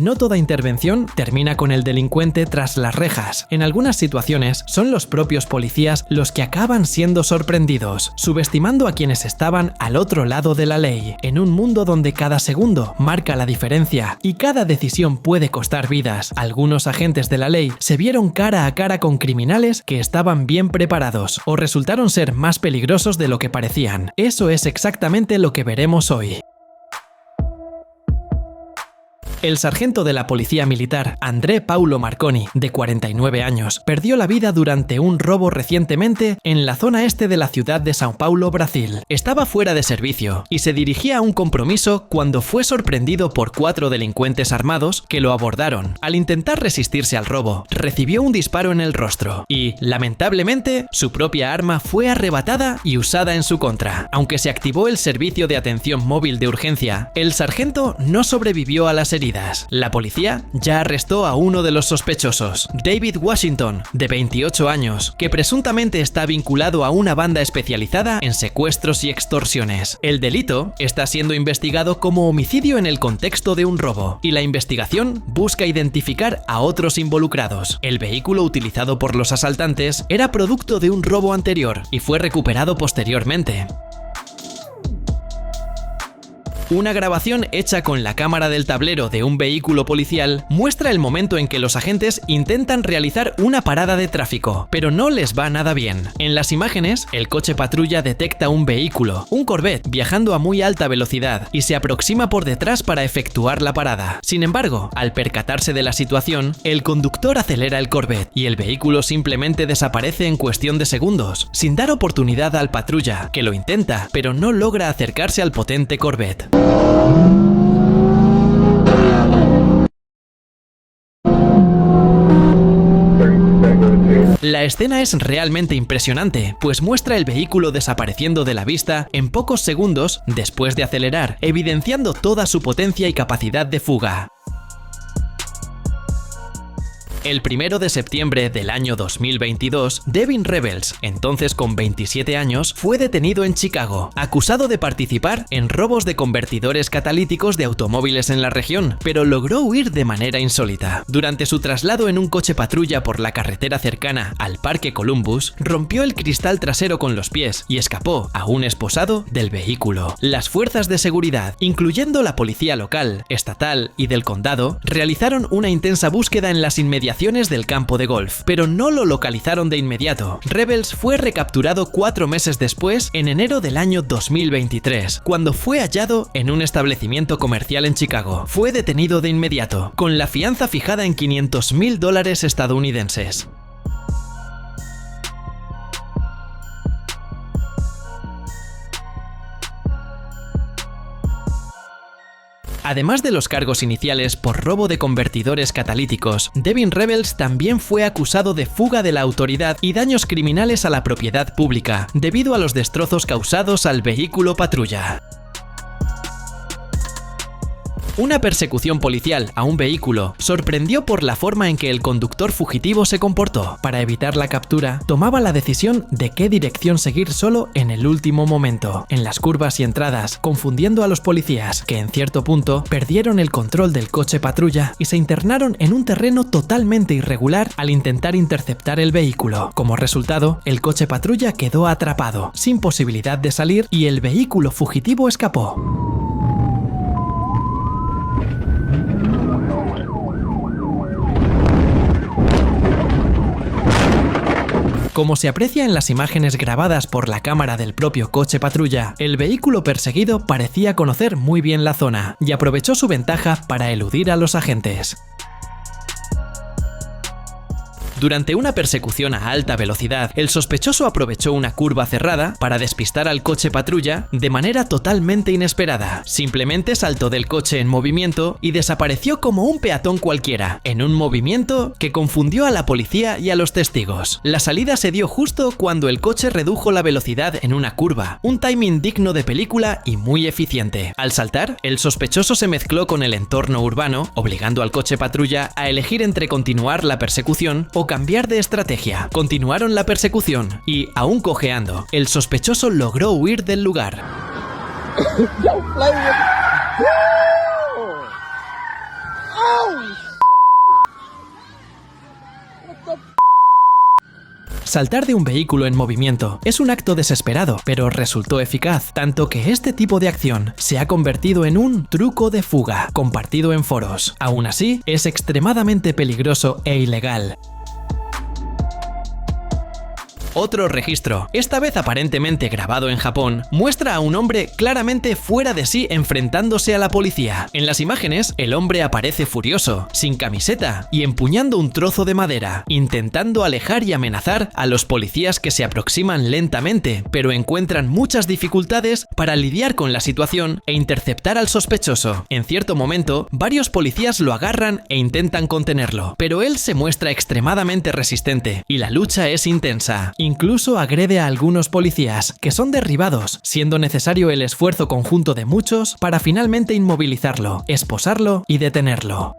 No toda intervención termina con el delincuente tras las rejas. En algunas situaciones son los propios policías los que acaban siendo sorprendidos, subestimando a quienes estaban al otro lado de la ley. En un mundo donde cada segundo marca la diferencia y cada decisión puede costar vidas, algunos agentes de la ley se vieron cara a cara con criminales que estaban bien preparados o resultaron ser más peligrosos de lo que parecían. Eso es exactamente lo que veremos hoy. El sargento de la policía militar, André Paulo Marconi, de 49 años, perdió la vida durante un robo recientemente en la zona este de la ciudad de São Paulo, Brasil. Estaba fuera de servicio y se dirigía a un compromiso cuando fue sorprendido por 4 delincuentes armados que lo abordaron. Al intentar resistirse al robo, recibió un disparo en el rostro y, lamentablemente, su propia arma fue arrebatada y usada en su contra. Aunque se activó el servicio de atención móvil de urgencia, el sargento no sobrevivió a las heridas. La policía ya arrestó a uno de los sospechosos, David Washington, de 28 años, que presuntamente está vinculado a una banda especializada en secuestros y extorsiones. El delito está siendo investigado como homicidio en el contexto de un robo, y la investigación busca identificar a otros involucrados. El vehículo utilizado por los asaltantes era producto de un robo anterior y fue recuperado posteriormente. Una grabación hecha con la cámara del tablero de un vehículo policial muestra el momento en que los agentes intentan realizar una parada de tráfico, pero no les va nada bien. En las imágenes, el coche patrulla detecta un vehículo, un Corvette, viajando a muy alta velocidad y se aproxima por detrás para efectuar la parada. Sin embargo, al percatarse de la situación, el conductor acelera el Corvette y el vehículo simplemente desaparece en cuestión de segundos, sin dar oportunidad al patrulla, que lo intenta, pero no logra acercarse al potente Corvette. La escena es realmente impresionante, pues muestra el vehículo desapareciendo de la vista en pocos segundos después de acelerar, evidenciando toda su potencia y capacidad de fuga. El 1 de septiembre del año 2022, Devin Rebels, entonces con 27 años, fue detenido en Chicago, acusado de participar en robos de convertidores catalíticos de automóviles en la región, pero logró huir de manera insólita. Durante su traslado en un coche patrulla por la carretera cercana al Parque Columbus, rompió el cristal trasero con los pies y escapó, aún esposado, del vehículo. Las fuerzas de seguridad, incluyendo la policía local, estatal y del condado, realizaron una intensa búsqueda en las inmediaciones del campo de golf, pero no lo localizaron de inmediato. Rebels fue recapturado 4 meses después, en enero del año 2023, cuando fue hallado en un establecimiento comercial en Chicago. Fue detenido de inmediato, con la fianza fijada en $500.000 estadounidenses. Además de los cargos iniciales por robo de convertidores catalíticos, Devin Rebels también fue acusado de fuga de la autoridad y daños criminales a la propiedad pública, debido a los destrozos causados al vehículo patrulla. Una persecución policial a un vehículo sorprendió por la forma en que el conductor fugitivo se comportó. Para evitar la captura, tomaba la decisión de qué dirección seguir solo en el último momento, en las curvas y entradas, confundiendo a los policías, que en cierto punto perdieron el control del coche patrulla y se internaron en un terreno totalmente irregular al intentar interceptar el vehículo. Como resultado, el coche patrulla quedó atrapado, sin posibilidad de salir, y el vehículo fugitivo escapó. Como se aprecia en las imágenes grabadas por la cámara del propio coche patrulla, el vehículo perseguido parecía conocer muy bien la zona y aprovechó su ventaja para eludir a los agentes. Durante una persecución a alta velocidad, el sospechoso aprovechó una curva cerrada para despistar al coche patrulla de manera totalmente inesperada. Simplemente saltó del coche en movimiento y desapareció como un peatón cualquiera, en un movimiento que confundió a la policía y a los testigos. La salida se dio justo cuando el coche redujo la velocidad en una curva, un timing digno de película y muy eficiente. Al saltar, el sospechoso se mezcló con el entorno urbano, obligando al coche patrulla a elegir entre continuar la persecución o cambiar de estrategia. Continuaron la persecución y, aún cojeando, el sospechoso logró huir del lugar. Saltar de un vehículo en movimiento es un acto desesperado, pero resultó eficaz, tanto que este tipo de acción se ha convertido en un truco de fuga, compartido en foros. Aún así, es extremadamente peligroso e ilegal. Otro registro, esta vez aparentemente grabado en Japón, muestra a un hombre claramente fuera de sí enfrentándose a la policía. En las imágenes, el hombre aparece furioso, sin camiseta y empuñando un trozo de madera, intentando alejar y amenazar a los policías que se aproximan lentamente, pero encuentran muchas dificultades para lidiar con la situación e interceptar al sospechoso. En cierto momento, varios policías lo agarran e intentan contenerlo, pero él se muestra extremadamente resistente y la lucha es intensa. Incluso agrede a algunos policías, que son derribados, siendo necesario el esfuerzo conjunto de muchos para finalmente inmovilizarlo, esposarlo y detenerlo.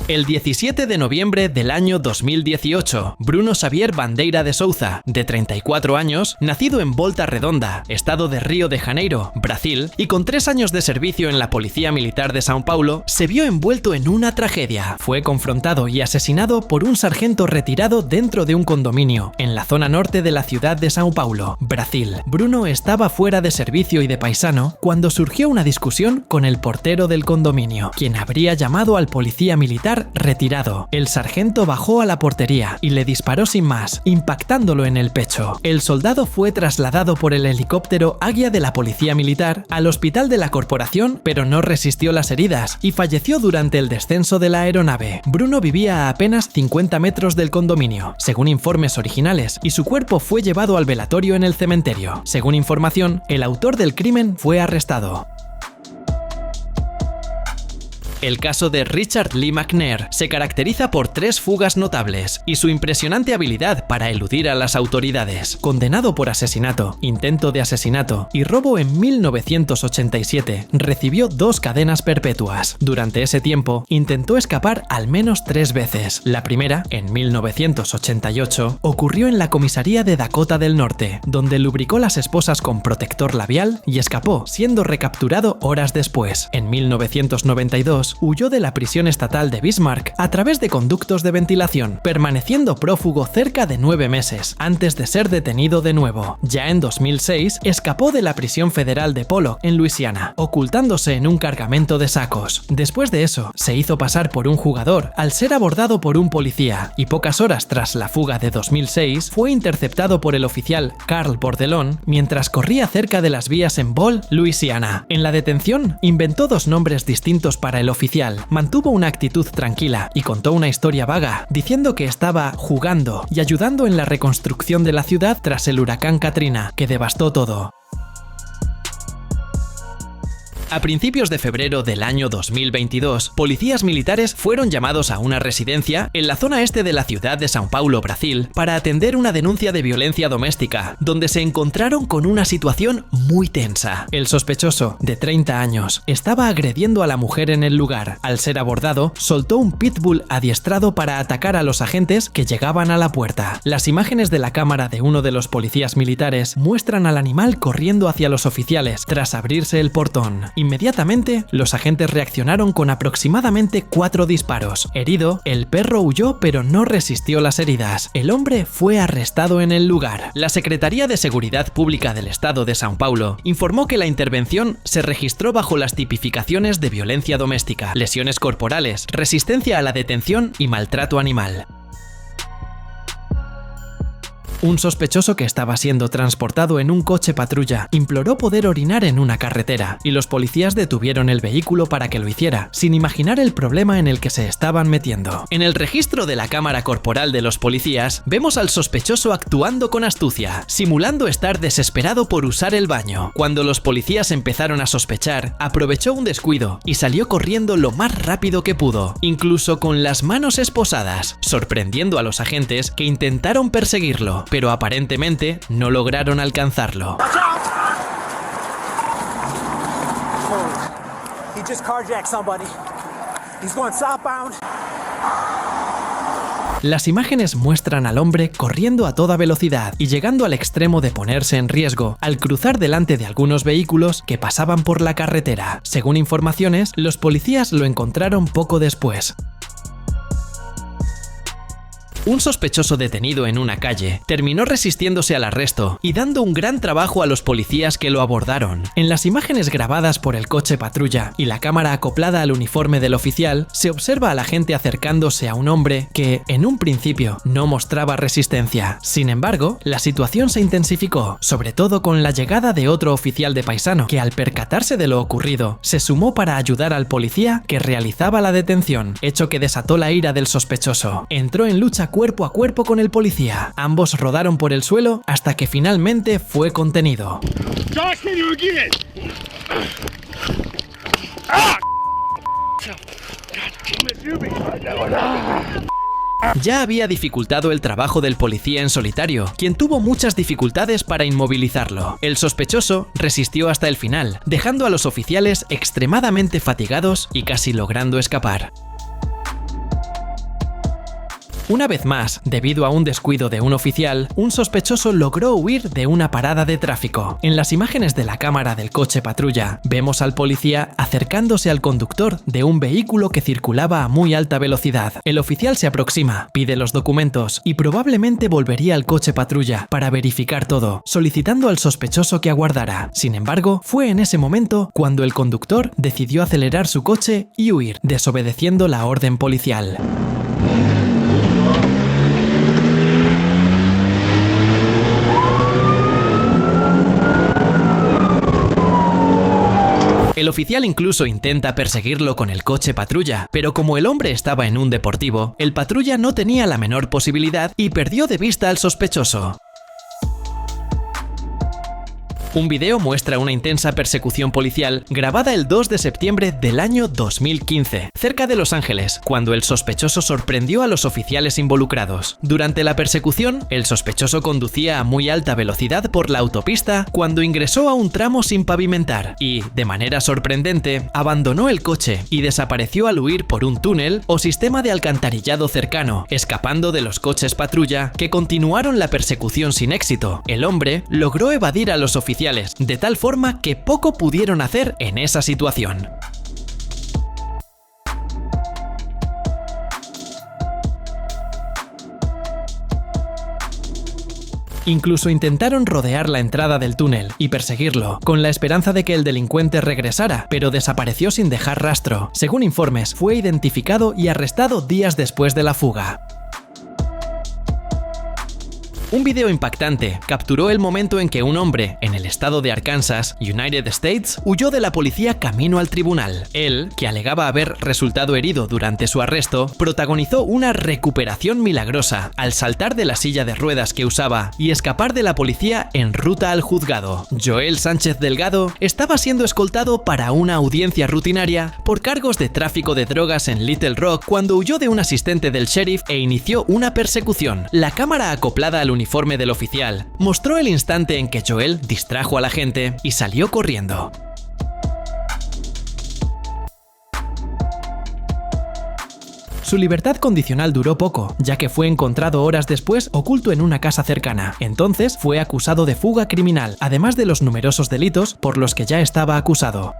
El 17 de noviembre del año 2018, Bruno Xavier Bandeira de Souza, de 34 años, nacido en Volta Redonda, estado de Río de Janeiro, Brasil, y con 3 años de servicio en la Policía Militar de São Paulo, se vio envuelto en una tragedia. Fue confrontado y asesinado por un sargento retirado dentro de un condominio, en la zona norte de la ciudad de São Paulo, Brasil. Bruno estaba fuera de servicio y de paisano cuando surgió una discusión con el portero del condominio, quien habría llamado al policía militar retirado. El sargento bajó a la portería y le disparó sin más, impactándolo en el pecho. El soldado fue trasladado por el helicóptero Águia de la Policía Militar al hospital de la corporación, pero no resistió las heridas y falleció durante el descenso de la aeronave. Bruno vivía a apenas 50 metros del condominio, según informes originales, y su cuerpo fue llevado al velatorio en el cementerio. Según información, el autor del crimen fue arrestado. El caso de Richard Lee McNair se caracteriza por 3 fugas notables y su impresionante habilidad para eludir a las autoridades. Condenado por asesinato, intento de asesinato y robo en 1987, recibió 2 cadenas perpetuas. Durante ese tiempo, intentó escapar al menos 3 veces. La primera, en 1988, ocurrió en la comisaría de Dakota del Norte, donde lubricó las esposas con protector labial y escapó, siendo recapturado horas después. En 1992, huyó de la prisión estatal de Bismarck a través de conductos de ventilación, permaneciendo prófugo cerca de 9 meses, antes de ser detenido de nuevo. Ya en 2006, escapó de la prisión federal de Pollock, en Luisiana, ocultándose en un cargamento de sacos. Después de eso, se hizo pasar por un jugador al ser abordado por un policía, y pocas horas tras la fuga de 2006, fue interceptado por el oficial Carl Bordelon mientras corría cerca de las vías en Ball, Luisiana. En la detención, inventó 2 nombres distintos para el oficial, mantuvo una actitud tranquila y contó una historia vaga, diciendo que estaba jugando y ayudando en la reconstrucción de la ciudad tras el huracán Katrina, que devastó todo. A principios de febrero del año 2022, policías militares fueron llamados a una residencia en la zona este de la ciudad de São Paulo, Brasil, para atender una denuncia de violencia doméstica, donde se encontraron con una situación muy tensa. El sospechoso, de 30 años, estaba agrediendo a la mujer en el lugar. Al ser abordado, soltó un pitbull adiestrado para atacar a los agentes que llegaban a la puerta. Las imágenes de la cámara de uno de los policías militares muestran al animal corriendo hacia los oficiales tras abrirse el portón. Inmediatamente, los agentes reaccionaron con aproximadamente 4 disparos. Herido, el perro huyó pero no resistió las heridas. El hombre fue arrestado en el lugar. La Secretaría de Seguridad Pública del Estado de São Paulo informó que la intervención se registró bajo las tipificaciones de violencia doméstica, lesiones corporales, resistencia a la detención y maltrato animal. Un sospechoso que estaba siendo transportado en un coche patrulla imploró poder orinar en una carretera y los policías detuvieron el vehículo para que lo hiciera, sin imaginar el problema en el que se estaban metiendo. En el registro de la cámara corporal de los policías, vemos al sospechoso actuando con astucia, simulando estar desesperado por usar el baño. Cuando los policías empezaron a sospechar, aprovechó un descuido y salió corriendo lo más rápido que pudo, incluso con las manos esposadas, sorprendiendo a los agentes que intentaron perseguirlo, pero aparentemente no lograron alcanzarlo. Las imágenes muestran al hombre corriendo a toda velocidad y llegando al extremo de ponerse en riesgo al cruzar delante de algunos vehículos que pasaban por la carretera. Según informaciones, los policías lo encontraron poco después. Un sospechoso detenido en una calle terminó resistiéndose al arresto y dando un gran trabajo a los policías que lo abordaron. En las imágenes grabadas por el coche patrulla y la cámara acoplada al uniforme del oficial, se observa a la gente acercándose a un hombre que, en un principio, no mostraba resistencia. Sin embargo, la situación se intensificó, sobre todo con la llegada de otro oficial de paisano, que al percatarse de lo ocurrido, se sumó para ayudar al policía que realizaba la detención, hecho que desató la ira del sospechoso. Entró en lucha cuerpo a cuerpo con el policía. Ambos rodaron por el suelo hasta que finalmente fue contenido. Ya había dificultado el trabajo del policía en solitario, quien tuvo muchas dificultades para inmovilizarlo. El sospechoso resistió hasta el final, dejando a los oficiales extremadamente fatigados y casi logrando escapar. Una vez más, debido a un descuido de un oficial, un sospechoso logró huir de una parada de tráfico. En las imágenes de la cámara del coche patrulla, vemos al policía acercándose al conductor de un vehículo que circulaba a muy alta velocidad. El oficial se aproxima, pide los documentos y probablemente volvería al coche patrulla para verificar todo, solicitando al sospechoso que aguardara. Sin embargo, fue en ese momento cuando el conductor decidió acelerar su coche y huir, desobedeciendo la orden policial. El oficial incluso intenta perseguirlo con el coche patrulla, pero como el hombre estaba en un deportivo, el patrulla no tenía la menor posibilidad y perdió de vista al sospechoso. Un video muestra una intensa persecución policial grabada el 2 de septiembre del año 2015, cerca de Los Ángeles, cuando el sospechoso sorprendió a los oficiales involucrados. Durante la persecución, el sospechoso conducía a muy alta velocidad por la autopista cuando ingresó a un tramo sin pavimentar y, de manera sorprendente, abandonó el coche y desapareció al huir por un túnel o sistema de alcantarillado cercano, escapando de los coches patrulla que continuaron la persecución sin éxito. El hombre logró evadir a los oficiales de tal forma que poco pudieron hacer en esa situación. Incluso intentaron rodear la entrada del túnel y perseguirlo, con la esperanza de que el delincuente regresara, pero desapareció sin dejar rastro. Según informes, fue identificado y arrestado días después de la fuga. Un video impactante capturó el momento en que un hombre, en el estado de Arkansas, United States, huyó de la policía camino al tribunal. Él, que alegaba haber resultado herido durante su arresto, protagonizó una recuperación milagrosa al saltar de la silla de ruedas que usaba y escapar de la policía en ruta al juzgado. Joel Sánchez Delgado estaba siendo escoltado para una audiencia rutinaria por cargos de tráfico de drogas en Little Rock cuando huyó de un asistente del sheriff e inició una persecución. La cámara acoplada al uniforme del oficial mostró el instante en que Joel distrajo a la gente y salió corriendo. Su libertad condicional duró poco, ya que fue encontrado horas después oculto en una casa cercana. Entonces fue acusado de fuga criminal, además de los numerosos delitos por los que ya estaba acusado.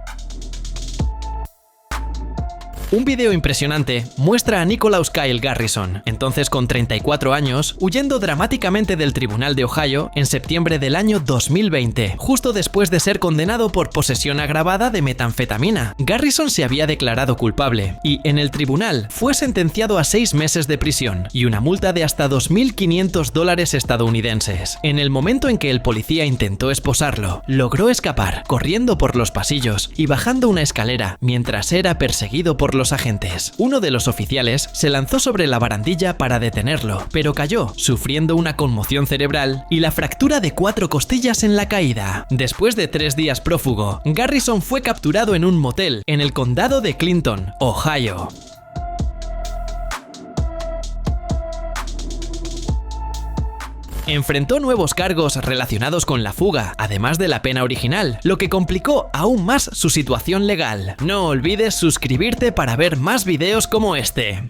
Un video impresionante muestra a Nicholas Kyle Garrison, entonces con 34 años, huyendo dramáticamente del Tribunal de Ohio en septiembre del año 2020, justo después de ser condenado por posesión agravada de metanfetamina. Garrison se había declarado culpable y, en el tribunal, fue sentenciado a 6 meses de prisión y una multa de hasta $2.500 estadounidenses. En el momento en que el policía intentó esposarlo, logró escapar, corriendo por los pasillos y bajando una escalera mientras era perseguido por los agentes. Uno de los oficiales se lanzó sobre la barandilla para detenerlo, pero cayó, sufriendo una conmoción cerebral y la fractura de 4 costillas en la caída. Después de 3 días prófugo, Garrison fue capturado en un motel en el condado de Clinton, Ohio. Enfrentó nuevos cargos relacionados con la fuga, además de la pena original, lo que complicó aún más su situación legal. No olvides suscribirte para ver más videos como este.